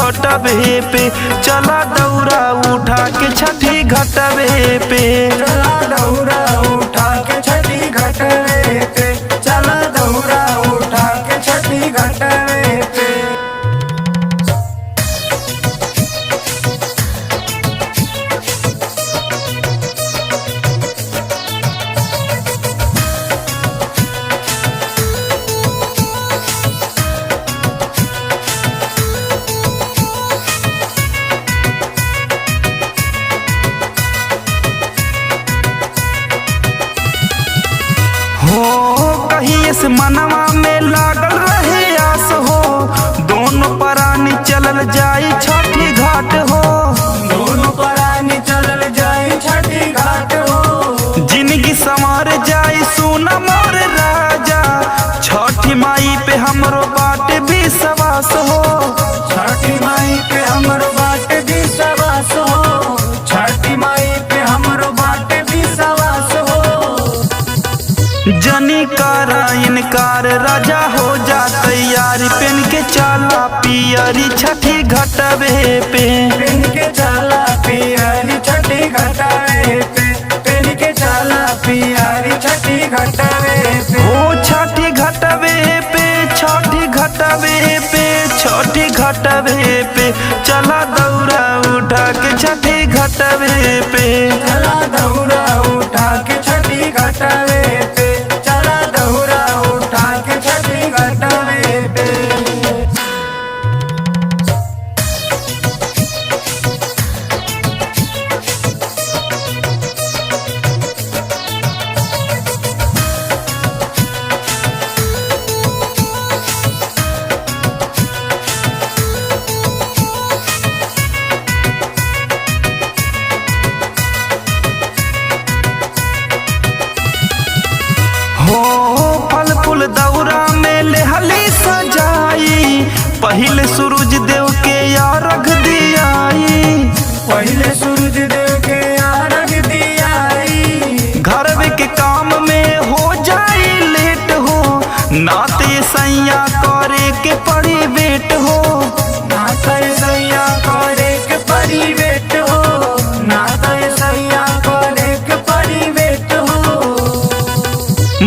घटबे पे, चला दौरा उठा के छठी घटबे पे। चला दौरा उठा के छठी घटबे पे, चला दौरा उठा के छठी घटबे पे। हो कहीं से मनवा में लागल रहे आस हो, दोनों परानी चलल जाई छठी घाट हो। दोनों परानी चलल जाई छठी घाट हो, जिंदगी संवर जाई सुना मोर राजा, छठी माई पे हमरो बाट भी सवास हो। छठी माई पे हमरो बाट भी सवास हो, छठी माई पे हमरो बाट भी सवास हो। जनी कारा इनकार राजा हो जा तैयारी, पेन के चाला पियरी छठी घटबे पे। पेन के चाला पियरी छठी घटबे पे, पेन के चाला पियरी छठी घटबे पे। हो छठी घटबे पे, छठी घटबे पे, छठी घटबे पे, चला दौरा उठा के छठी घटबे पे। चला दौरा उठा के छठी घटबे पे, चला दौरा उठा के छठी घटबे पे। हो फल फूल दौरा में लेहली सजाई, पहले सूरज देव के अर्घ दियाई। पहले सूरज देव के अर्घ दियाई, घर के काम में हो जाई लेट हो, नाते सैया करे के पड़ी बेट हो। नाते सैया करे के पड़ी बेट हो, नाते सैया करे के पड़ी बेट हो।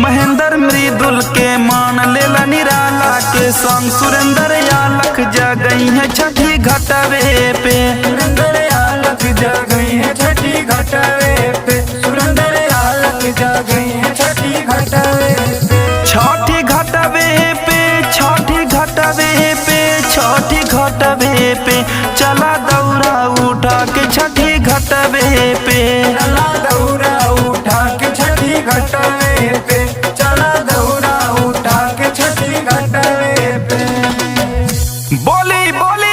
महेंद्र मृदुल के मान लेला निराला के संग, सुरेंद्र आलख जगई है छठी घटबे पे। सुरेंद्र आलख जगई है छठी घटबे पे, सुरेंद्र आलख जगई है छठी घटबे पे। छठी घटबे पे, छठी घटबे पे, छठी घटबे पे, चला दौरा उठा के छठी घटबे पे। चला दौरा उठा के छठी घटबे पे, चला दौरा उठा के छठी घटबे पे। बोली बोली